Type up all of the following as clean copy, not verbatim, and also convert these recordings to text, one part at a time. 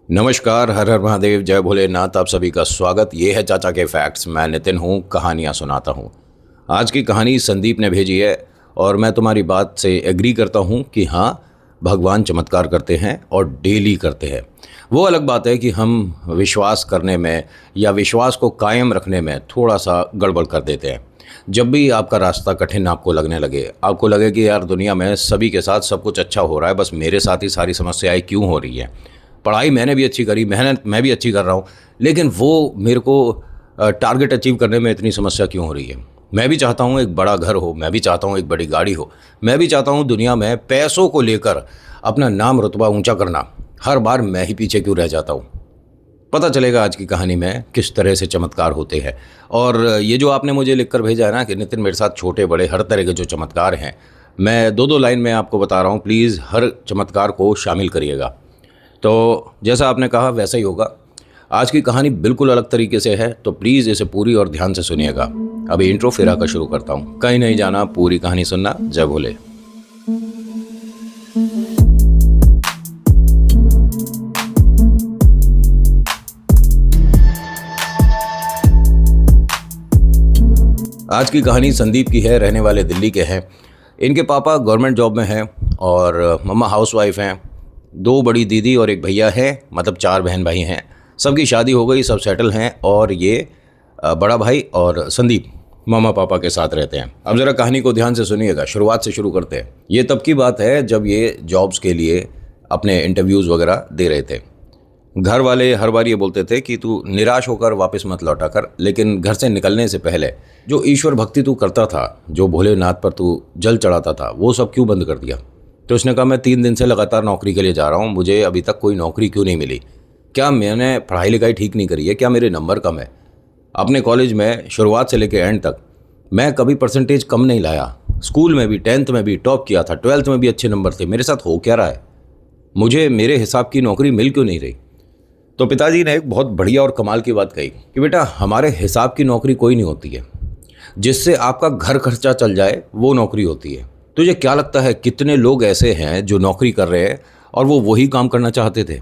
नमस्कार, हर हर महादेव, जय भोलेनाथ। आप सभी का स्वागत। ये है चाचा के फैक्ट्स। मैं नितिन हूँ, कहानियाँ सुनाता हूँ। आज की कहानी संदीप ने भेजी है और मैं तुम्हारी बात से एग्री करता हूँ कि हाँ, भगवान चमत्कार करते हैं और डेली करते हैं। वो अलग बात है कि हम विश्वास करने में या विश्वास को कायम रखने में थोड़ा सा गड़बड़ कर देते हैं। जब भी आपका रास्ता कठिन आपको लगने लगे, आपको लगे कि यार दुनिया में सभी के साथ सब कुछ अच्छा हो रहा है, बस मेरे साथ ही सारी समस्याएं क्यों हो रही हैं। पढ़ाई मैंने भी अच्छी करी, मेहनत मैं भी अच्छी कर रहा हूँ, लेकिन वो मेरे को टारगेट अचीव करने में इतनी समस्या क्यों हो रही है। मैं भी चाहता हूँ एक बड़ा घर हो, मैं भी चाहता हूँ एक बड़ी गाड़ी हो, मैं भी चाहता हूँ दुनिया में पैसों को लेकर अपना नाम रुतबा ऊंचा करना। हर बार मैं ही पीछे क्यों रह जाता हूँ। पता चलेगा आज की कहानी में किस तरह से चमत्कार होते हैं। और ये जो आपने मुझे लिख कर भेजा है ना कि नितिन मेरे साथ छोटे बड़े हर तरह के जो चमत्कार हैं, मैं दो दो लाइन में आपको बता रहा हूँ। प्लीज़ हर चमत्कार को शामिल करिएगा। तो जैसा आपने कहा वैसा ही होगा। आज की कहानी बिल्कुल अलग तरीके से है, तो प्लीज़ इसे पूरी और ध्यान से सुनिएगा। अभी इंट्रो फिर आकर शुरू करता हूँ। कहीं नहीं जाना, पूरी कहानी सुनना। जय भोले। आज की कहानी संदीप की है, रहने वाले दिल्ली के हैं। इनके पापा गवर्नमेंट जॉब में हैं और मम्मा हाउसवाइफ हैं। दो बड़ी दीदी और एक भैया हैं, मतलब 4 बहन भाई हैं। सबकी शादी हो गई, सब सेटल हैं और ये बड़ा भाई और संदीप मामा पापा के साथ रहते हैं। अब ज़रा कहानी को ध्यान से सुनिएगा, शुरुआत से शुरू करते हैं। ये तब की बात है जब ये जॉब्स के लिए अपने इंटरव्यूज़ वगैरह दे रहे थे। घर वाले हर बार ये बोलते थे कि तू निराश होकर वापस मत लौटा कर, लेकिन घर से निकलने से पहले जो ईश्वर भक्ति तू करता था, जो भोलेनाथ पर तू जल चढ़ाता था, वो सब क्यों बंद कर दिया। तो उसने कहा मैं 3 दिन से लगातार नौकरी के लिए जा रहा हूँ, मुझे अभी तक कोई नौकरी क्यों नहीं मिली। क्या मैंने पढ़ाई लिखाई ठीक नहीं करी है, क्या मेरे नंबर कम है। अपने कॉलेज में शुरुआत से लेकर एंड तक मैं कभी परसेंटेज कम नहीं लाया। स्कूल में भी 10th में भी टॉप किया था, 12th में भी अच्छे नंबर थे। मेरे साथ हो क्या रहा है, मुझे मेरे हिसाब की नौकरी मिल क्यों नहीं रही। तो पिताजी ने एक बहुत बढ़िया और कमाल की बात कही कि बेटा, हमारे हिसाब की नौकरी कोई नहीं होती है। जिससे आपका घर खर्चा चल जाए वो नौकरी होती है। तुझे क्या लगता है कितने लोग ऐसे हैं जो नौकरी कर रहे हैं और वो वही काम करना चाहते थे।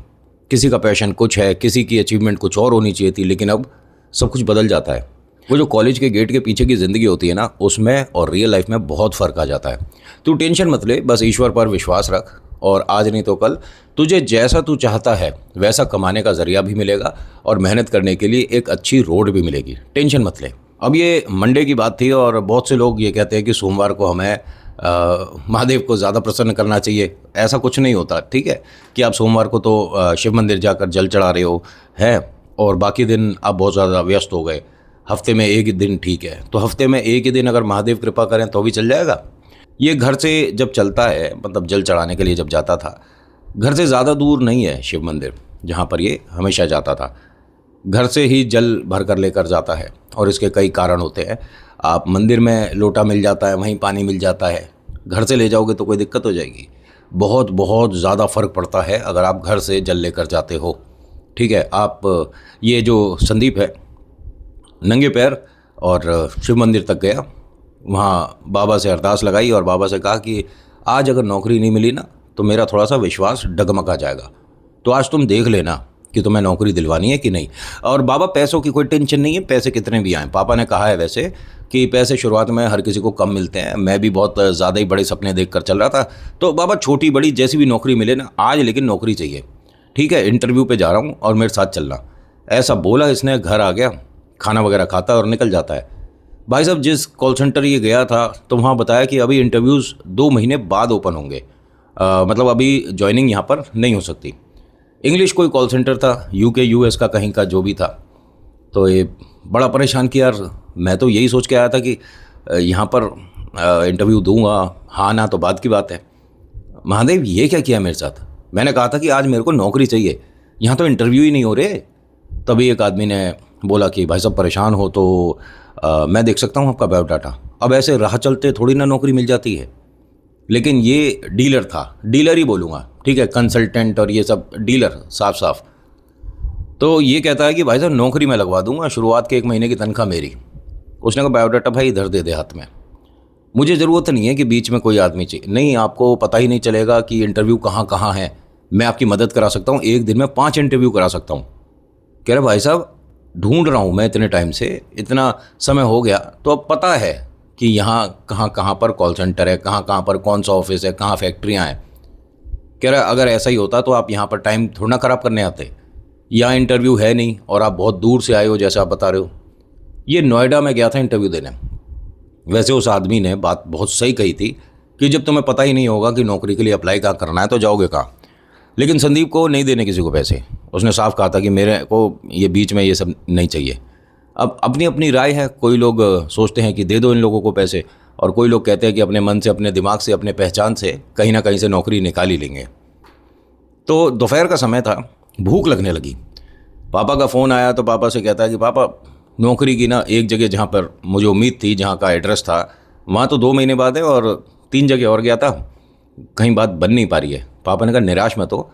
किसी का पैशन कुछ है, किसी की अचीवमेंट कुछ और होनी चाहिए थी, लेकिन अब सब कुछ बदल जाता है। वो जो कॉलेज के गेट के पीछे की ज़िंदगी होती है ना, उसमें और रियल लाइफ में बहुत फ़र्क आ जाता है। तू टेंशन मत ले, बस ईश्वर पर विश्वास रख और आज नहीं तो कल तुझे जैसा तू चाहता है वैसा कमाने का जरिया भी मिलेगा और मेहनत करने के लिए एक अच्छी रोड भी मिलेगी। टेंशन मत ले। अब ये मंडे की बात थी और बहुत से लोग ये कहते हैं कि सोमवार को हमें महादेव को ज़्यादा प्रसन्न करना चाहिए। ऐसा कुछ नहीं होता, ठीक है, कि आप सोमवार को तो शिव मंदिर जाकर जल चढ़ा रहे हो है और बाकी दिन आप बहुत ज़्यादा व्यस्त हो गए। हफ्ते में एक ही दिन ठीक है, तो हफ्ते में एक ही दिन अगर महादेव कृपा करें तो भी चल जाएगा। ये घर से जब चलता है, मतलब जल चढ़ाने के लिए जब जाता था, घर से ज़्यादा दूर नहीं है शिव मंदिर जहाँ पर ये हमेशा जाता था। घर से ही जल भर कर लेकर जाता है और इसके कई कारण होते हैं। आप मंदिर में लोटा मिल जाता है, वहीं पानी मिल जाता है। घर से ले जाओगे तो कोई दिक्कत हो जाएगी। बहुत बहुत ज़्यादा फ़र्क पड़ता है अगर आप घर से जल लेकर जाते हो, ठीक है। आप ये जो संदीप है नंगे पैर और शिव मंदिर तक गया, वहाँ बाबा से अरदास लगाई और बाबा से कहा कि आज अगर नौकरी नहीं मिली ना तो मेरा थोड़ा सा विश्वास डगमगा जाएगा, तो आज तुम देख लेना कि तुम्हें नौकरी दिलवानी है कि नहीं। और बाबा पैसों की कोई टेंशन नहीं है, पैसे कितने भी आएँ। पापा ने कहा है वैसे कि पैसे शुरुआत में हर किसी को कम मिलते हैं। मैं भी बहुत ज़्यादा ही बड़े सपने देख कर चल रहा था, तो बाबा छोटी बड़ी जैसी भी नौकरी मिले ना, आज लेकिन नौकरी चाहिए, ठीक है। इंटरव्यू पे जा रहा हूँ और मेरे साथ चलना। ऐसा बोला इसने, घर आ गया, खाना वगैरह खाता है और निकल जाता है। भाई साहब जिस कॉल सेंटर ये गया था तो वहाँ बताया कि अभी इंटरव्यूज़ 2 महीने बाद ओपन होंगे, मतलब अभी ज्वाइनिंग यहाँ पर नहीं हो सकती। इंग्लिश कोई कॉल सेंटर था, यूके यूएस का कहीं का जो भी था। तो ये बड़ा परेशान किया यार। मैं तो यही सोच के आया था कि यहाँ पर इंटरव्यू दूंगा, हाँ ना तो बात की बात है। महादेव ये क्या किया मेरे साथ। मैंने कहा था कि आज मेरे को नौकरी चाहिए, यहाँ तो इंटरव्यू ही नहीं हो रहे। तभी एक आदमी ने बोला कि भाई साहब परेशान हो तो मैं देख सकता हूँ आपका बायोडाटा। अब ऐसे राह चलते थोड़ी ना नौकरी मिल जाती है। लेकिन ये डीलर था, डीलर ही बोलूँगा, ठीक है, कंसल्टेंट और ये सब डीलर, साफ साफ। तो ये कहता है कि भाई साहब नौकरी मैं लगवा दूंगा, शुरुआत के 1 महीने की तनख्वाह मेरी। उसने कहा बायोडाटा भाई इधर दे दे हाथ में, मुझे ज़रूरत नहीं है कि बीच में कोई आदमी चाहिए। नहीं, आपको पता ही नहीं चलेगा कि इंटरव्यू कहाँ कहाँ है, मैं आपकी मदद करा सकता हूँ, एक दिन में 5 इंटरव्यू करा सकता हूँ। कह रहे भाई साहब ढूंढ रहा हूँ मैं इतने टाइम से, इतना समय हो गया, तो अब पता है कि यहाँ कहाँ कहाँ पर कॉल सेंटर है, कहाँ कहाँ पर कौन सा ऑफिस है, कहाँ फैक्ट्रियाँ हैं। कह रहा अगर ऐसा ही होता तो आप यहाँ पर टाइम थोड़ा ना ख़राब करने आते। यहाँ इंटरव्यू है नहीं और आप बहुत दूर से आए हो जैसे आप बता रहे हो। ये नोएडा में गया था इंटरव्यू देने। वैसे उस आदमी ने बात बहुत सही कही थी कि जब तुम्हें पता ही नहीं होगा कि नौकरी के लिए अप्लाई कहाँ करना है तो जाओगे कहाँ। लेकिन संदीप को नहीं देने किसी को पैसे। उसने साफ कहा था कि मेरे को ये बीच में ये सब नहीं चाहिए। अब अपनी अपनी राय है, कोई लोग सोचते हैं कि दे दो इन लोगों को पैसे, और कोई लोग कहते हैं कि अपने मन से, अपने दिमाग से, अपने पहचान से कहीं ना कहीं से नौकरी निकाल ही लेंगे। तो दोपहर का समय था, भूख लगने लगी। पापा का फ़ोन आया तो पापा से कहता है कि पापा नौकरी की ना एक जगह जहाँ पर मुझे उम्मीद थी, जहाँ का एड्रेस था, वहाँ तो 2 महीने बाद है और 3 जगह और गया था, कहीं बात बन नहीं पा रही है। पापा ने कहा निराश मत हो,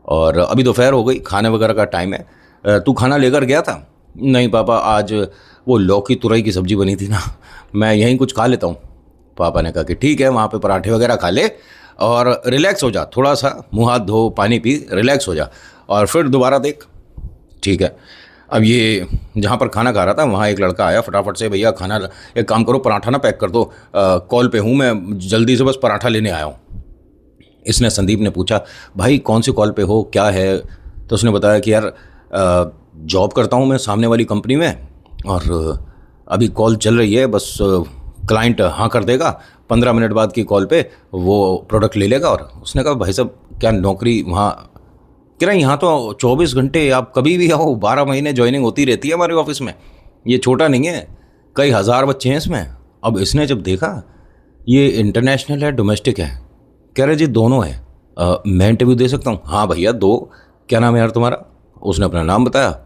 और अभी दोपहर हो गई, खाने वगैरह का टाइम है, तू खाना लेकर गया था? नहीं पापा, आज वो लौकी तुरई की सब्ज़ी बनी थी ना, मैं यहीं कुछ खा लेता हूँ। पापा ने कहा कि ठीक है, वहाँ पे पराठे वगैरह खा ले और रिलैक्स हो जा, थोड़ा सा मुँह हाथ धो, पानी पी, रिलैक्स हो जा और फिर दोबारा देख। ठीक है। अब ये जहाँ पर खाना खा रहा था वहाँ एक लड़का आया फटाफट से, भैया खाना, एक काम करो पराठा ना पैक कर दो, कॉल पे हूँ मैं, जल्दी से बस पराठा लेने आया हूँ। इसने संदीप ने पूछा भाई कौन सी कॉल पे हो, क्या है? तो उसने बताया कि यार जॉब करता हूँ मैं सामने वाली कंपनी में, और अभी कॉल चल रही है, बस क्लाइंट हाँ कर देगा, 15 मिनट बाद की कॉल पे वो प्रोडक्ट ले लेगा। और उसने कहा भाई साहब क्या नौकरी वहाँ? कह रहा यहाँ तो 24 घंटे, आप कभी भी आओ, 12 महीने ज्वाइनिंग होती रहती है हमारे ऑफिस में, ये छोटा नहीं है, कई हज़ार बच्चे हैं इसमें। अब इसने जब देखा ये इंटरनेशनल है डोमेस्टिक है, कह रहे जी दोनों है, मैं इंटरव्यू दे सकता हूँ? हाँ भैया दो। क्या नाम है यार तुम्हारा? उसने अपना नाम बताया।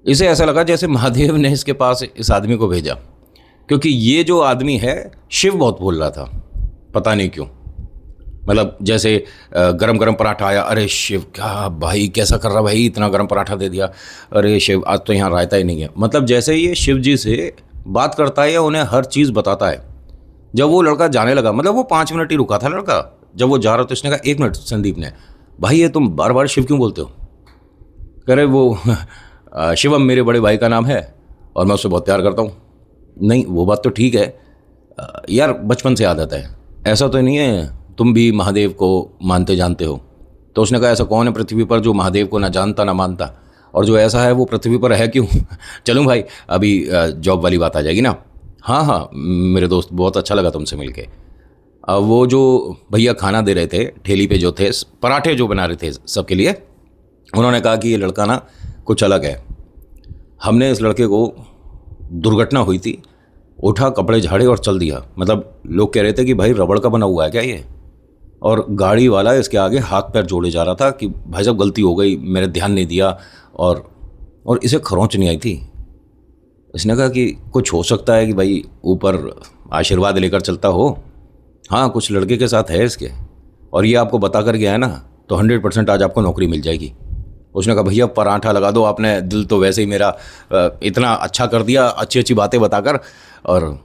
इसे ऐसा लगा जैसे महादेव ने इसके पास इस आदमी को भेजा, क्योंकि ये जो आदमी है शिव बहुत बोल रहा था, पता नहीं क्यों। मतलब जैसे गरम गरम पराठा आया, अरे शिव क्या भाई कैसा कर रहा भाई, इतना गरम पराठा दे दिया, अरे शिव आज तो यहाँ रायता ही नहीं है। मतलब जैसे ये शिव जी से बात करता है या उन्हें हर चीज़ बताता है। जब वो लड़का जाने लगा, मतलब वो 5 मिनट ही रुका था लड़का, जब वो जा रहा तो इसने कहा 1 मिनट संदीप ने, भाई ये तुम बार बार शिव क्यों बोलते हो? कह रहे वो शिवम मेरे बड़े भाई का नाम है और मैं उससे बहुत प्यार करता हूँ। नहीं वो बात तो ठीक है यार, बचपन से आदत है, ऐसा तो नहीं है तुम भी महादेव को मानते जानते हो? तो उसने कहा ऐसा कौन है पृथ्वी पर जो महादेव को ना जानता ना मानता, और जो ऐसा है वो पृथ्वी पर है क्यों? चलूँ भाई, अभी जॉब वाली बात आ जाएगी ना। हाँ हाँ मेरे दोस्त, बहुत अच्छा लगा तुमसे मिलके। अब वो जो भैया खाना दे रहे थे ठेली पे जो थे, पराठे जो बना रहे थे सबके लिए, उन्होंने कहा कि ये लड़का ना कुछ अलग है। हमने इस लड़के को, दुर्घटना हुई थी, उठा कपड़े झाड़े और चल दिया। मतलब लोग कह रहे थे कि भाई रबड़ का बना हुआ है क्या ये? और गाड़ी वाला इसके आगे हाथ पैर जोड़े जा रहा था कि भाई साहब गलती हो गई, मेरे ध्यान नहीं दिया, और इसे खरोंच नहीं आई थी। इसने कहा कि कुछ हो सकता है कि भाई ऊपर आशीर्वाद लेकर चलता हो। हाँ कुछ लड़के के साथ है इसके, और ये आपको बता कर गया है ना, तो 100% आज आपको नौकरी मिल जाएगी। उसने कहा भैया पराठा लगा दो, आपने दिल तो वैसे ही मेरा इतना अच्छा कर दिया, अच्छी अच्छी बातें बताकर। और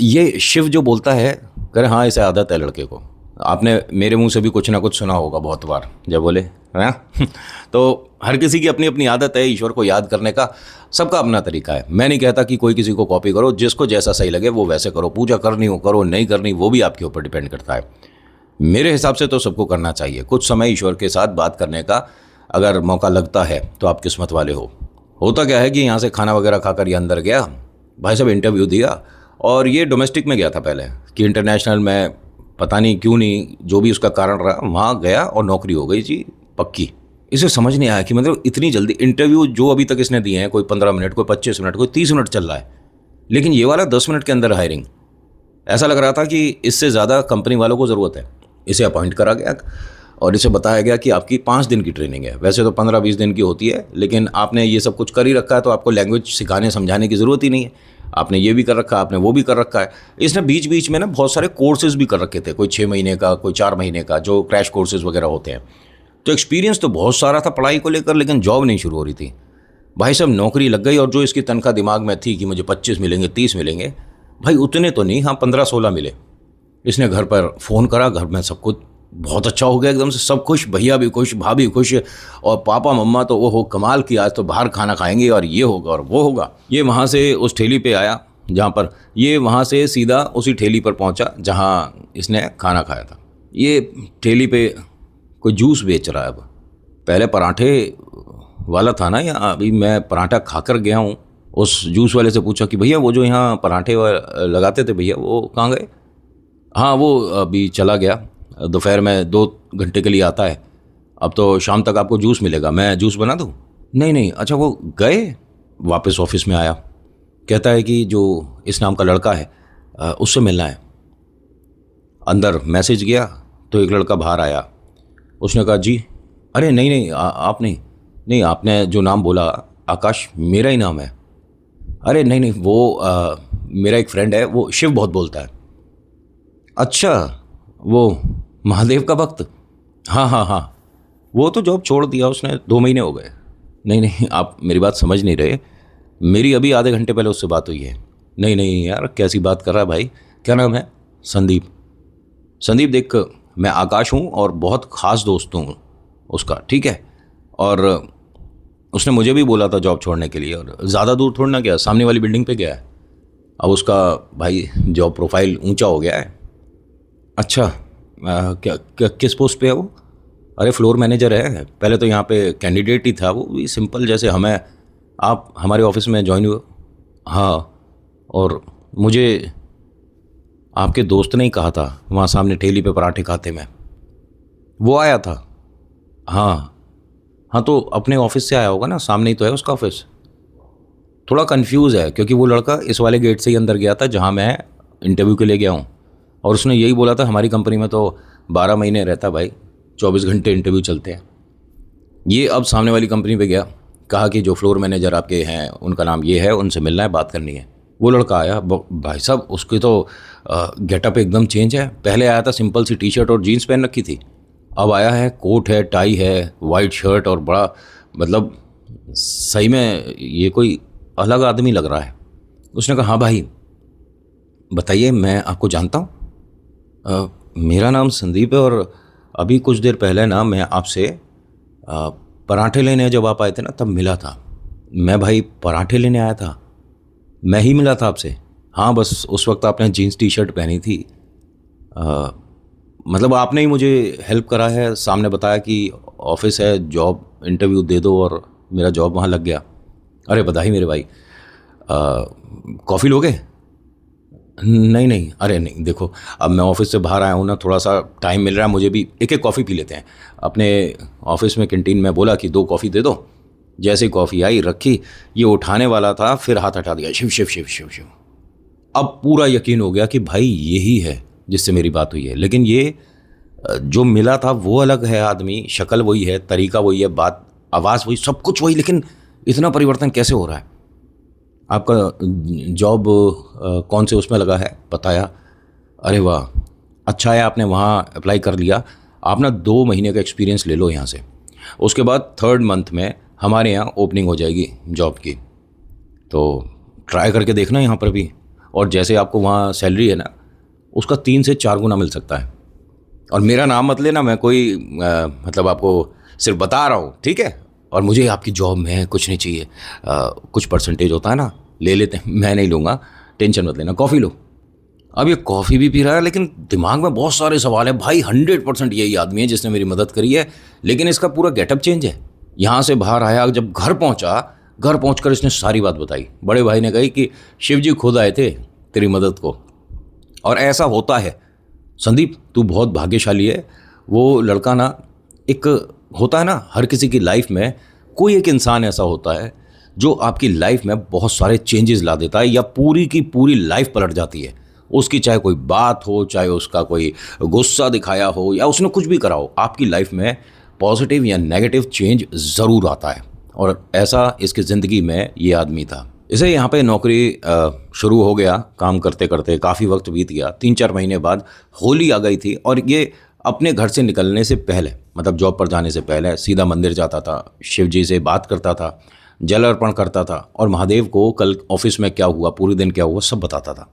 ये शिव जो बोलता है, कह रहे हाँ इसे आदत है लड़के को, आपने मेरे मुंह से भी कुछ ना कुछ सुना होगा बहुत बार जब बोले है। तो हर किसी की अपनी अपनी आदत है ईश्वर को याद करने का, सबका अपना तरीका है। मैं नहीं कहता कि कोई किसी को कॉपी करो, जिसको जैसा सही लगे वो वैसे करो, पूजा करनी हो करो, नहीं करनी वो भी आपके ऊपर डिपेंड करता है। मेरे हिसाब से तो सबको करना चाहिए कुछ समय ईश्वर के साथ बात करने का, अगर मौका लगता है तो आप किस्मत वाले हो। होता क्या है कि यहाँ से खाना वगैरह खाकर ये अंदर गया, भाई साहब इंटरव्यू दिया, और ये डोमेस्टिक में गया था पहले कि इंटरनेशनल में पता नहीं क्यों नहीं, जो भी उसका कारण रहा, वहाँ गया और नौकरी हो गई जी पक्की। इसे समझ नहीं आया कि मतलब इतनी जल्दी इंटरव्यू जो अभी तक इसने दिए हैं, कोई 15 मिनट, कोई 25 मिनट, कोई 30 मिनट चल रहा है, लेकिन ये वाला 10 मिनट के अंदर हायरिंग। ऐसा लग रहा था कि इससे ज़्यादा कंपनी वालों को ज़रूरत है। इसे अपॉइंट करा गया और इसे बताया गया कि आपकी 5 दिन की ट्रेनिंग है, वैसे तो 15-20 दिन की होती है, लेकिन आपने ये सब कुछ कर ही रखा है तो आपको लैंग्वेज सिखाने समझाने की ज़रूरत ही नहीं है। आपने ये भी कर रखा है, आपने वो भी कर रखा है। इसने बीच बीच में ना बहुत सारे कोर्सेज भी कर रखे थे, कोई 6 महीने का, कोई 4 महीने का, जो क्रैश कोर्सेज वगैरह होते हैं। तो एक्सपीरियंस तो बहुत सारा था पढ़ाई को लेकर, लेकिन जॉब नहीं शुरू हो रही थी। भाई साहब नौकरी लग गई, और जो इसकी तनख्वाह दिमाग में थी कि मुझे 25 मिलेंगे, 30 मिलेंगे, भाई उतने तो नहीं, हाँ 15-16 मिले। इसने घर पर फ़ोन करा, घर में सबको बहुत अच्छा हो गया एकदम से, सब खुश, भैया भी खुश, भाभी खुश, और पापा मम्मा तो वो हो कमाल की, आज तो बाहर खाना खाएंगे और ये होगा और वो होगा। ये वहाँ से उस ठेली पे आया जहाँ पर, ये वहाँ से सीधा उसी ठेली पर पहुँचा जहाँ इसने खाना खाया था। ये ठेली पे कोई जूस बेच रहा है। अब पहले पराठे वाला था ना, या अभी मैं पराठा खाकर गया हूँ, उस जूस वाले से पूछा कि भैया वो जो यहाँ पराठे लगाते थे भैया वो कहाँ गए? हाँ वो अभी चला गया, दोपहर में 2 घंटे के लिए आता है, अब तो शाम तक आपको जूस मिलेगा, मैं जूस बना दूँ? नहीं नहीं, अच्छा वो गए? वापस ऑफिस में आया, कहता है कि जो इस नाम का लड़का है उससे मिलना है। अंदर मैसेज गया तो एक लड़का बाहर आया, उसने कहा जी, अरे नहीं नहीं आप नहीं, नहीं आपने जो नाम बोला आकाश मेरा ही नाम है। अरे नहीं नहीं वो मेरा एक फ्रेंड है, वो शिव बहुत बोलता है। अच्छा वो महादेव का भक्त? हाँ हाँ हाँ, वो तो जॉब छोड़ दिया उसने, 2 महीने हो गए। नहीं नहीं आप मेरी बात समझ नहीं रहे, मेरी अभी आधे घंटे पहले उससे बात हुई है। नहीं नहीं यार कैसी बात कर रहा है भाई, क्या नाम है? संदीप। संदीप देख, मैं आकाश हूँ और बहुत ख़ास दोस्त हूँ उसका, ठीक है, और उसने मुझे भी बोला था जॉब छोड़ने के लिए, और ज़्यादा दूर थोड़ा ना गया, सामने वाली बिल्डिंग पे गया है। अब उसका भाई जॉब प्रोफाइल ऊंचा हो गया है। अच्छा क्या किस पोस्ट पे है वो? अरे फ्लोर मैनेजर है, पहले तो यहाँ पे कैंडिडेट ही था, वो भी सिंपल जैसे हमें, आप हमारे ऑफिस में ज्वाइन हुए? हाँ, और मुझे आपके दोस्त ने ही कहा था वहाँ सामने ठेली पे पराठे खाते में, वो आया था। हाँ हाँ, तो अपने ऑफिस से आया होगा ना, सामने ही तो है उसका ऑफिस। थोड़ा कंफ्यूज है क्योंकि वो लड़का इस वाले गेट से ही अंदर गया था जहाँ मैं इंटरव्यू के लिए गया हूँ, और उसने यही बोला था हमारी कंपनी में तो 12 महीने रहता भाई, 24 घंटे इंटरव्यू चलते हैं। ये अब सामने वाली कंपनी पे गया, कहा कि जो फ्लोर मैनेजर आपके हैं उनका नाम ये है, उनसे मिलना है, बात करनी है। वो लड़का आया, भाई साहब उसकी तो गेटअप एकदम चेंज है। पहले आया था सिंपल सी टी शर्ट और जीन्स पहन रखी थी, अब आया है कोट है, टाई है, वाइट शर्ट, और बड़ा मतलब सही में ये कोई अलग आदमी लग रहा है। उसने कहा हाँ भाई बताइए, मैं आपको जानता हूँ, मेरा नाम संदीप है, और अभी कुछ देर पहले ना मैं आपसे पराठे लेने जब आप आए थे ना तब मिला था। मैं भाई पराठे लेने आया था, मैं ही मिला था आपसे। हाँ बस उस वक्त आपने जीन्स टी शर्ट पहनी थी, मतलब आपने ही मुझे हेल्प करा है, सामने बताया कि ऑफिस है, जॉब इंटरव्यू दे दो, और मेरा जॉब वहाँ लग गया। अरे बधाई मेरे भाई, कॉफ़ी लोगे? नहीं नहीं, अरे नहीं देखो अब मैं ऑफिस से बाहर आया हूँ ना, थोड़ा सा टाइम मिल रहा है मुझे भी, एक एक कॉफ़ी पी लेते हैं। अपने ऑफिस में कैंटीन में बोला कि 2 कॉफ़ी दे दो, जैसे ही कॉफ़ी आई रखी, ये उठाने वाला था, फिर हाथ हटा दिया, शिव शिव शिव शिव शिव। अब पूरा यकीन हो गया कि भाई यही है जिससे मेरी बात हुई है, लेकिन ये जो मिला था वो अलग है आदमी, शक्ल वही है, तरीका वही है, बात आवाज़ वही, सब कुछ वही, लेकिन इतना परिवर्तन कैसे हो रहा है? आपका जॉब कौन से उसमें लगा है बताया? अरे वाह, अच्छा है आपने वहाँ अप्लाई कर लिया, आप ना 2 महीने का एक्सपीरियंस ले लो यहाँ से, उसके बाद 3rd मंथ में हमारे यहाँ ओपनिंग हो जाएगी जॉब की, तो ट्राई करके देखना यहाँ पर भी, और जैसे आपको वहाँ सैलरी है ना उसका 3 से 4 गुना मिल सकता है। और मेरा नाम मत लेना, मैं कोई मतलब आपको सिर्फ बता रहा हूँ, ठीक है? और मुझे आपकी जॉब में कुछ नहीं चाहिए, कुछ परसेंटेज होता है ना, ले लेते हैं, मैं नहीं लूँगा, टेंशन मत लेना। कॉफ़ी लो। अब ये कॉफ़ी भी पी रहा है, लेकिन दिमाग में बहुत सारे सवाल है भाई। 100% यही आदमी है जिसने मेरी मदद करी है, लेकिन इसका पूरा गेटअप चेंज है। यहाँ से बाहर आया, जब घर पहुँचा, घर पहुँचकर इसने सारी बात बताई। बड़े भाई ने कही कि शिव जी खुद आए थे तेरी मदद को, और ऐसा होता है। संदीप तू बहुत भाग्यशाली है। वो लड़का ना, एक होता है ना हर किसी की लाइफ में कोई एक इंसान ऐसा होता है जो आपकी लाइफ में बहुत सारे चेंजेस ला देता है, या पूरी की पूरी लाइफ पलट जाती है उसकी। चाहे कोई बात हो, चाहे उसका कोई गुस्सा दिखाया हो, या उसने कुछ भी करा हो, आपकी लाइफ में पॉजिटिव या नेगेटिव चेंज ज़रूर आता है। और ऐसा इसकी ज़िंदगी में ये आदमी था। इसे यहाँ पे नौकरी शुरू हो गया, काम करते करते काफ़ी वक्त बीत गया। 3-4 महीने बाद होली आ गई थी, और ये अपने घर से निकलने से पहले, मतलब जॉब पर जाने से पहले, सीधा मंदिर जाता था, शिव जी से बात करता था, जल अर्पण करता था, और महादेव को कल ऑफिस में क्या हुआ, पूरे दिन क्या हुआ, सब बताता था।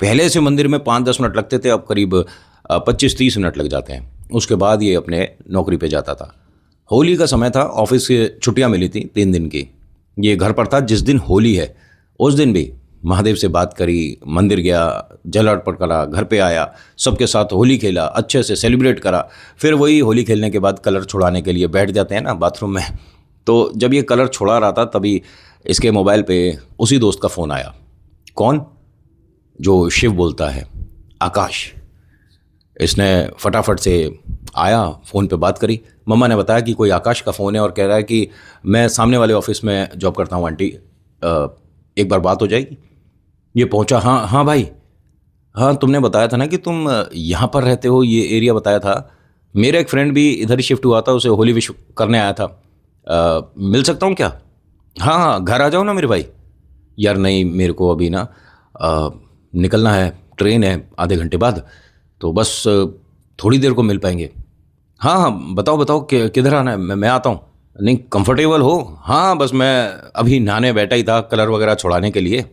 पहले से मंदिर में 5-10 मिनट लगते थे, अब करीब 25-30 मिनट लग जाते हैं। उसके बाद ये अपने नौकरी पे जाता था। होली का समय था, ऑफिस से छुट्टियां मिली थी 3 दिन की। ये घर पर था जिस दिन होली है, उस दिन भी महादेव से बात करी, मंदिर गया, जल अर्पण करा, घर पे आया, सबके साथ होली खेला, अच्छे से सेलिब्रेट करा। फिर वही होली खेलने के बाद कलर छुड़ाने के लिए बैठ जाते हैं ना बाथरूम में। तो जब ये कलर छुड़ा रहा था तभी इसके मोबाइल पे उसी दोस्त का फ़ोन आया। कौन? जो शिव बोलता है, आकाश। इसने फटाफट से आया, फ़ोन पे बात करी। मम्मा ने बताया कि कोई आकाश का फ़ोन है और कह रहा है कि मैं सामने वाले ऑफिस में जॉब करता हूँ आंटी, एक बार बात हो जाएगी। ये पहुंचा, हाँ हाँ भाई, हाँ तुमने बताया था ना कि तुम यहाँ पर रहते हो, ये एरिया बताया था। मेरा एक फ्रेंड भी इधर ही शिफ्ट हुआ था, उसे होली विश करने आया था। मिल सकता हूँ क्या? हाँ हाँ, घर आ जाओ ना मेरे भाई। यार नहीं, मेरे को अभी ना निकलना है, ट्रेन है आधे घंटे बाद, तो बस थोड़ी देर को मिल पाएंगे। हाँ हाँ, बताओ बताओ किधर आना है, मैं आता हूँ। नहीं, कंफर्टेबल हो? हाँ बस मैं अभी नहाने बैठा ही था कलर वगैरह छुड़ाने के लिए।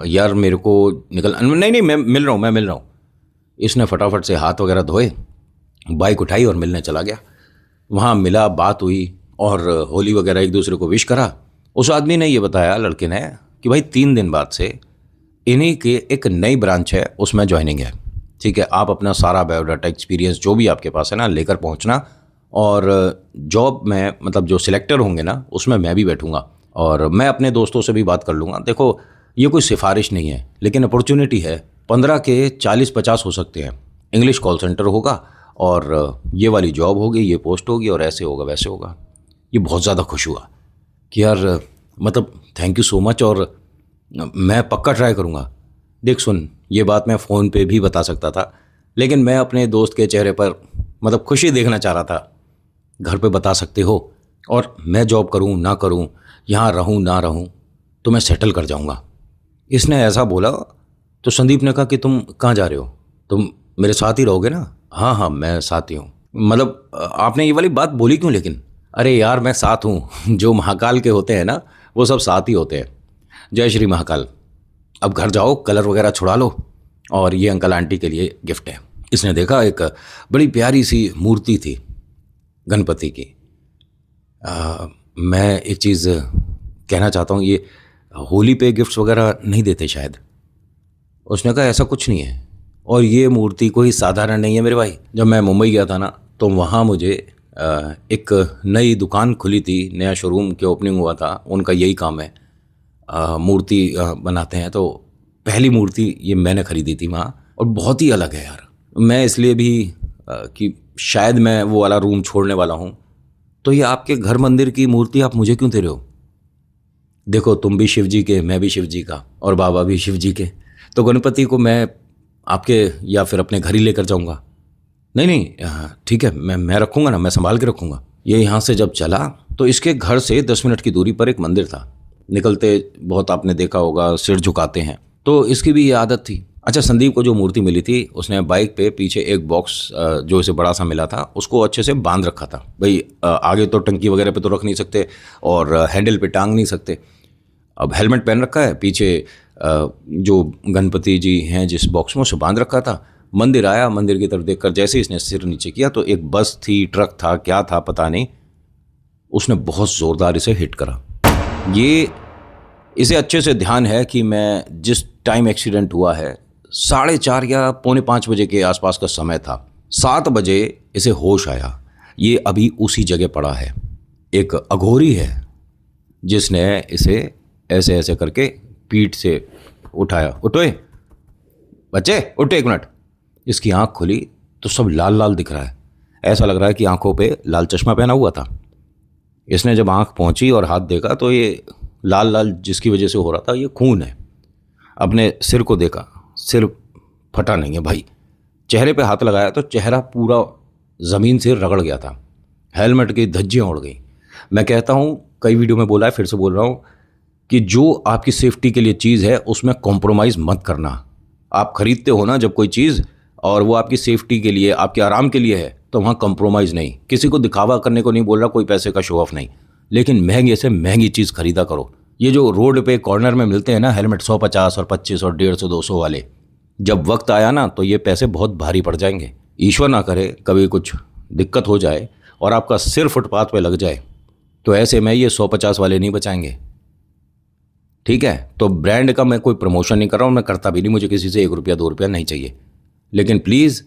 यार मेरे को निकल, नहीं नहीं, मैं मिल रहा हूँ, मैं मिल रहा हूँ। इसने फटाफट से हाथ वगैरह धोए, बाइक उठाई और मिलने चला गया। वहाँ मिला, बात हुई और होली वगैरह एक दूसरे को विश करा। उस आदमी ने ये बताया, लड़के ने, कि भाई 3 दिन बाद से इन्हीं के एक नई ब्रांच है, उसमें ज्वाइनिंग है। ठीक है, आप अपना सारा बायोडाटा, एक्सपीरियंस जो भी आपके पास है ना लेकर पहुँचना, और जॉब में मतलब जो सिलेक्टर होंगे ना उसमें मैं भी बैठूंगा और मैं अपने दोस्तों से भी बात कर लूँगा। देखो ये कोई सिफारिश नहीं है, लेकिन अपॉर्चुनिटी है। 15 के 40-50 हो सकते हैं। इंग्लिश कॉल सेंटर होगा और ये वाली जॉब होगी, ये पोस्ट होगी और ऐसे होगा वैसे होगा। ये बहुत ज़्यादा खुश हुआ कि यार मतलब थैंक यू सो मच, और मैं पक्का ट्राई करूँगा। देख सुन, ये बात मैं फ़ोन पे भी बता सकता था, लेकिन मैं अपने दोस्त के चेहरे पर मतलब खुशी देखना चाह रहा था। घर पे बता सकते हो, और मैं जॉब करूँ ना करूँ, यहाँ रहूँ ना रहूँ, तो मैं सेटल कर जाऊँगा। इसने ऐसा बोला तो संदीप ने कहा कि तुम कहाँ जा रहे हो? तुम मेरे साथ ही रहोगे ना? हाँ हाँ, मैं साथ ही हूँ। मतलब आपने ये वाली बात बोली क्यों लेकिन? अरे यार मैं साथ हूँ। जो महाकाल के होते हैं ना वो सब साथ ही होते हैं। जय श्री महाकाल। अब घर जाओ, कलर वगैरह छुड़ा लो, और ये अंकल आंटी के लिए गिफ्ट है। इसने देखा एक बड़ी प्यारी सी मूर्ति थी गणपति की। मैं एक चीज़ कहना चाहता हूँ, ये होली पे गिफ्ट्स वगैरह नहीं देते शायद। उसने कहा ऐसा कुछ नहीं है, और ये मूर्ति कोई साधारण नहीं है मेरे भाई। जब मैं मुंबई गया था ना तो वहाँ मुझे एक नई दुकान खुली थी, नया शोरूम के ओपनिंग हुआ था। उनका यही काम है, मूर्ति बनाते हैं। तो पहली मूर्ति ये मैंने ख़रीदी थी वहाँ, और बहुत ही अलग है यार। मैं इसलिए भी कि शायद मैं वो वाला रूम छोड़ने वाला हूँ। तो ये आपके घर मंदिर की मूर्ति आप मुझे क्यों दे रहे हो? देखो तुम भी शिव जी के, मैं भी शिव जी का, और बाबा भी शिव जी के, तो गणपति को मैं आपके या फिर अपने घर ही लेकर जाऊँगा। नहीं नहीं ठीक है, मैं रखूँगा ना, मैं संभाल के रखूँगा। ये यहाँ से जब चला तो इसके घर से 10 मिनट की दूरी पर एक मंदिर था। निकलते बहुत आपने देखा होगा सिर झुकाते हैं, तो इसकी भी ये आदत थी। अच्छा, संदीप को जो मूर्ति मिली थी उसने बाइक पे पीछे एक बॉक्स जो इसे बड़ा सा मिला था उसको अच्छे से बांध रखा था। भाई आगे तो टंकी वगैरह पे तो रख नहीं सकते और हैंडल पे टांग नहीं सकते। अब हेलमेट पहन रखा है, पीछे जो गणपति जी हैं जिस बॉक्स में उसे बांध रखा था। मंदिर आया, मंदिर की तरफ देखकर जैसे ही इसने सिर नीचे किया तो एक बस थी, ट्रक था, क्या था पता नहीं, उसने बहुत ज़ोरदार इसे हिट करा। ये इसे अच्छे से ध्यान है कि मैं जिस टाइम एक्सीडेंट हुआ है 4:30 या 4:45 बजे के आसपास का समय था। 7 बजे इसे होश आया। ये अभी उसी जगह पड़ा है। एक अघोरी है जिसने इसे ऐसे ऐसे करके पीठ से उठाया। उठोए बच्चे, उठो 1 मिनट। इसकी आंख खुली तो सब लाल लाल दिख रहा है। ऐसा लग रहा है कि आंखों पे लाल चश्मा पहना हुआ था। इसने जब आंख पहुंची और हाथ देखा तो ये लाल लाल जिसकी वजह से हो रहा था ये खून है। अपने सिर को देखा, सिर फटा नहीं है भाई। चेहरे पे हाथ लगाया तो चेहरा पूरा ज़मीन से रगड़ गया था। हेलमेट की धज्जियाँ उड़ गई। मैं कहता हूँ, कई वीडियो में बोला है, फिर से बोल रहा हूँ कि जो आपकी सेफ्टी के लिए चीज़ है उसमें कॉम्प्रोमाइज़ मत करना। आप खरीदते हो ना जब कोई चीज़ और वो आपकी सेफ्टी के लिए, आपके आराम के लिए है, तो वहाँ कॉम्प्रोमाइज़ नहीं। किसी को दिखावा करने को नहीं बोल रहा, कोई पैसे का शो ऑफ नहीं, लेकिन महंगे से महंगी चीज़ खरीदा करो। ये जो रोड पे कॉर्नर में मिलते हैं ना हेलमेट 150 और 25 और 150 200 वाले, जब वक्त आया ना तो ये पैसे बहुत भारी पड़ जाएंगे। ईश्वर ना करे कभी कुछ दिक्कत हो जाए और आपका सिर फुटपाथ पे लग जाए, तो ऐसे में ये 150 वाले नहीं बचाएंगे। ठीक है, तो ब्रांड का मैं कोई प्रमोशन नहीं कर रहा हूँ, मैं करता भी नहीं, मुझे किसी से 1 रुपया 2 रुपया नहीं चाहिए। लेकिन प्लीज़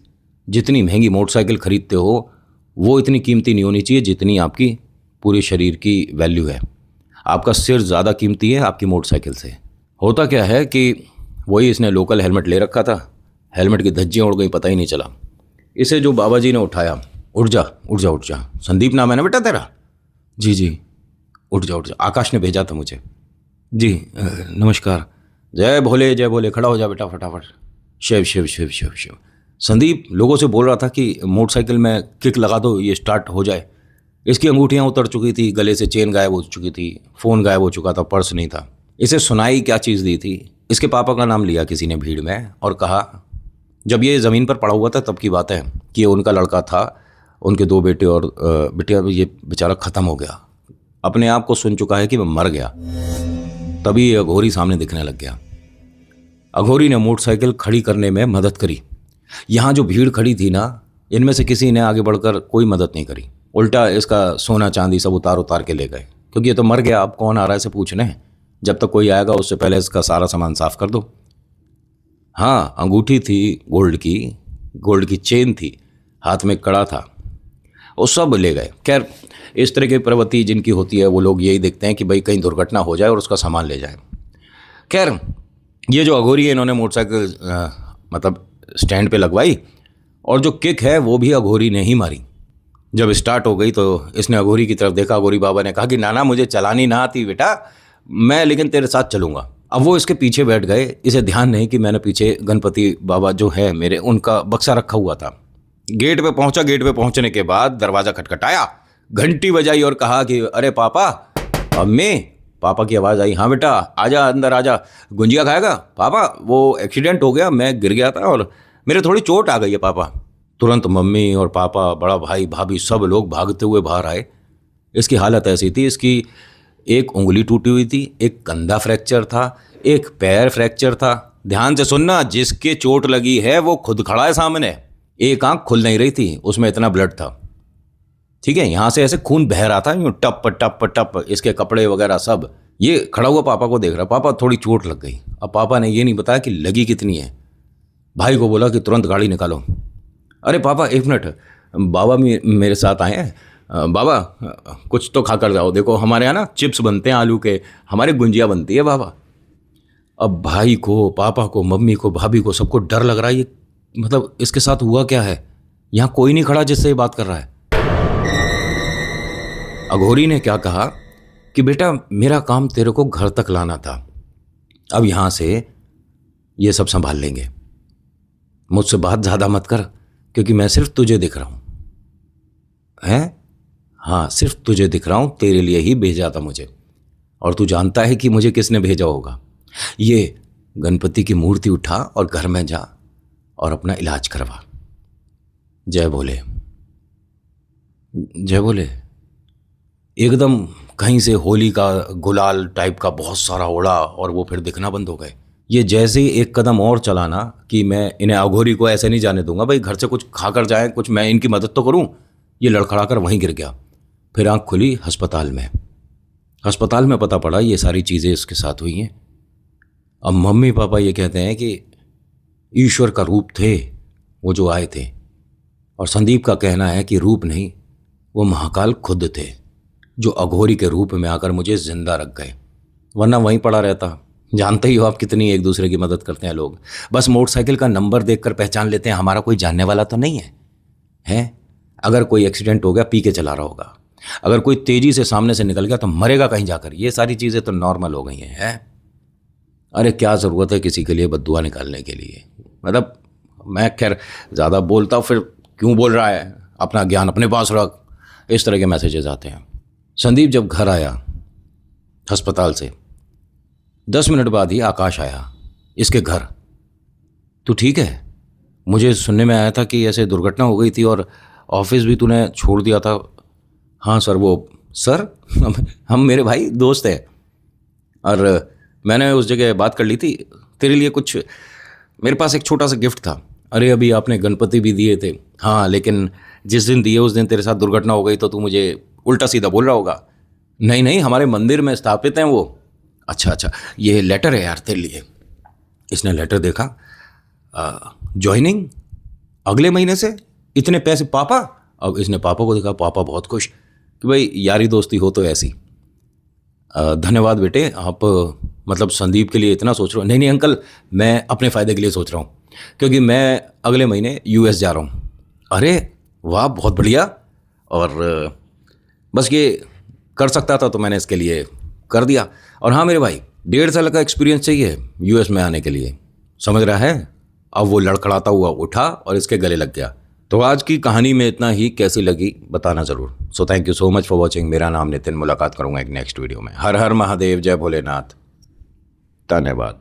जितनी महंगी मोटरसाइकिल खरीदते हो वो इतनी कीमती नहीं होनी चाहिए जितनी आपकी पूरे शरीर की वैल्यू है। आपका सिर ज़्यादा कीमती है आपकी मोटरसाइकिल से। होता क्या है कि वही इसने लोकल हेलमेट ले रखा था, हेलमेट की धज्जियाँ उड़ गई, पता ही नहीं चला। इसे जो बाबा जी ने उठाया, उठ जा उठ जा उठ जा, संदीप नाम है ना बेटा तेरा? जी जी, उठ जा उठ जा, आकाश ने भेजा था मुझे। जी नमस्कार, जय भोले, खड़ा हो जा बेटा फटाफट। शिव शिव शिव शिव शिव। संदीप लोगों से बोल रहा था कि मोटरसाइकिल में किक लगा दो, ये स्टार्ट हो जाए। इसकी अंगूठियाँ उतर चुकी थी, गले से चेन गायब हो चुकी थी, फ़ोन गायब हो चुका था, पर्स नहीं था। इसे सुनाई क्या चीज़ दी थी, इसके पापा का नाम लिया किसी ने भीड़ में और कहा, जब ये ज़मीन पर पड़ा हुआ था तब की बात है कि ये उनका लड़का था, उनके 2 बेटे और बेटिया, ये बेचारा ख़त्म हो गया, अपने आप को सुन चुका है कि मैं मर गया। तभी ये अघोरी सामने दिखने लग गया। अघोरी ने मोटरसाइकिल खड़ी करने में मदद करी। यहाँ जो भीड़ खड़ी थी ना, इनमें से किसी ने आगे बढ़कर कोई मदद नहीं करी, उल्टा इसका सोना चांदी सब उतार उतार के ले गए, क्योंकि ये तो मर गया, अब कौन आ रहा है इसे पूछने, जब तक कोई आएगा उससे पहले इसका सारा सामान साफ कर दो। हाँ, अंगूठी थी गोल्ड की चेन थी, हाथ में कड़ा था, वो सब ले गए। खैर, इस तरह की प्रवृत्ति जिनकी होती है वो लोग यही देखते हैं कि भाई कहीं दुर्घटना हो जाए और उसका सामान ले जाए। खैर, ये जो अघोरी है, इन्होंने मोटरसाइकिल मतलब स्टैंड पे लगवाई और जो किक है वो भी अघोरी ने ही मारी। जब स्टार्ट हो गई तो इसने अघोरी की तरफ देखा। अघोरी बाबा ने कहा कि नाना मुझे चलानी ना आती बेटा, मैं लेकिन तेरे साथ चलूँगा। अब वो इसके पीछे बैठ गए। इसे ध्यान नहीं कि मैंने पीछे गणपति बाबा जो है मेरे, उनका बक्सा रखा हुआ था। गेट पे पहुंचा। गेट पे पहुंचने के बाद दरवाज़ा खटखटाया, घंटी बजाई और कहा कि अरे पापा, अम्मी। पापा की आवाज़ आई, हाँ बेटा आजा, अंदर आजा, गुंजिया खाएगा? पापा वो एक्सीडेंट हो गया, मैं गिर गया था और मेरे थोड़ी चोट आ गई है पापा। तुरंत मम्मी और पापा, बड़ा भाई भाभी, सब लोग भागते हुए बाहर आए। इसकी हालत ऐसी थी, इसकी एक उंगली टूटी हुई थी, एक कंधा फ्रैक्चर था, एक पैर फ्रैक्चर था। ध्यान से सुनना, जिसके चोट लगी है वो खुद खड़ा है सामने। एक आंख खुल नहीं रही थी, उसमें इतना ब्लड था। ठीक है, यहाँ से ऐसे खून बह रहा था, यूँ टप टप टप, इसके कपड़े वगैरह सब। ये खड़ा हुआ पापा को देख रहा। पापा थोड़ी चोट लग गई। अब पापा ने ये नहीं बताया कि लगी कितनी है। भाई को बोला कि तुरंत गाड़ी निकालो। अरे पापा 1 मिनट, बाबा मेरे साथ आए हैं। बाबा कुछ तो खा कर जाओ, देखो हमारे यहाँ ना चिप्स बनते हैं आलू के, हमारे गुंजिया बनती है बाबा। अब भाई को, पापा को, मम्मी को, भाभी को, सबको डर लग रहा है, ये मतलब इसके साथ हुआ क्या है? यहाँ कोई नहीं खड़ा जिससे ये बात कर रहा है। अघोरी ने क्या कहा कि बेटा मेरा काम तेरे को घर तक लाना था, अब यहाँ से ये सब संभाल लेंगे, मुझसे बात ज़्यादा मत कर, क्योंकि मैं सिर्फ तुझे दिख रहा हूँ। हैं? हाँ, सिर्फ तुझे दिख रहा हूँ, तेरे लिए ही भेजा था मुझे, और तू जानता है कि मुझे किसने भेजा होगा। ये गणपति की मूर्ति उठा और घर में जा और अपना इलाज करवा। जय भोले, जय भोले। एकदम कहीं से होली का गुलाल टाइप का बहुत सारा उड़ा और वो फिर दिखना बंद हो गए। ये जैसे ही एक कदम और चलाना कि मैं इन्हें अघोरी को ऐसे नहीं जाने दूंगा, भाई घर से कुछ खा कर जाएँ, कुछ मैं इनकी मदद तो करूं, ये लड़खड़ा कर वहीं गिर गया। फिर आंख खुली अस्पताल में। अस्पताल में पता पड़ा ये सारी चीज़ें इसके साथ हुई हैं। अब मम्मी पापा ये कहते हैं कि ईश्वर का रूप थे वो जो आए थे, और संदीप का कहना है कि रूप नहीं, वो महाकाल खुद थे जो अघोरी के रूप में आकर मुझे जिंदा रख गए, वरना वहीं पड़ा रहता। जानते ही हो आप कितनी एक दूसरे की मदद करते हैं लोग। बस मोटरसाइकिल का नंबर देखकर पहचान लेते हैं, हमारा कोई जानने वाला तो नहीं है, हैं? अगर कोई एक्सीडेंट हो गया, पी के चला रहा होगा, अगर कोई तेजी से सामने से निकल गया तो मरेगा कहीं जाकर। ये सारी चीज़ें तो नॉर्मल हो गई हैं। अरे क्या ज़रूरत है किसी के लिए बद्दुआ निकालने के लिए? मतलब मैं खैर ज़्यादा बोलता हूँ, फिर क्यों बोल रहा है, अपना ज्ञान अपने पास रख, इस तरह के मैसेजेस आते हैं। संदीप जब घर आया अस्पताल से, 10 मिनट बाद ही आकाश आया इसके घर। तू ठीक है? मुझे सुनने में आया था कि ऐसे दुर्घटना हो गई थी और ऑफिस भी तूने छोड़ दिया था। हाँ सर, वो सर हम मेरे भाई दोस्त हैं, और मैंने उस जगह बात कर ली थी तेरे लिए कुछ, मेरे पास एक छोटा सा गिफ्ट था, अरे अभी आपने गणपति भी दिए थे। हाँ, लेकिन जिस दिन दिए उस दिन तेरे साथ दुर्घटना हो गई तो तू मुझे उल्टा सीधा बोल रहा होगा। नहीं नहीं, हमारे मंदिर में स्थापित हैं वो। अच्छा अच्छा, ये लेटर है यार तेरे लिए। इसने लेटर देखा। जॉइनिंग अगले महीने से, इतने पैसे पापा। अब इसने पापा को देखा, पापा बहुत खुश कि भाई यारी दोस्ती हो तो ऐसी। धन्यवाद बेटे, आप मतलब संदीप के लिए इतना सोच रहे हो। नहीं नहीं अंकल, मैं अपने फ़ायदे के लिए सोच रहा हूँ, क्योंकि मैं अगले महीने यूएस जा रहा हूँ। अरे वाह, बहुत बढ़िया। और बस ये कर सकता था तो मैंने इसके लिए कर दिया। और हाँ मेरे भाई, 1.5 साल का एक्सपीरियंस चाहिए यूएस में आने के लिए, समझ रहा है। अब वो लड़खड़ाता हुआ उठा और इसके गले लग गया। तो आज की कहानी में इतना ही, कैसी लगी बताना ज़रूर। So thank you so much for watching. मेरा नाम नितिन, मुलाकात करूँगा एक नेक्स्ट वीडियो में। हर हर महादेव, जय भोलेनाथ, धन्यवाद।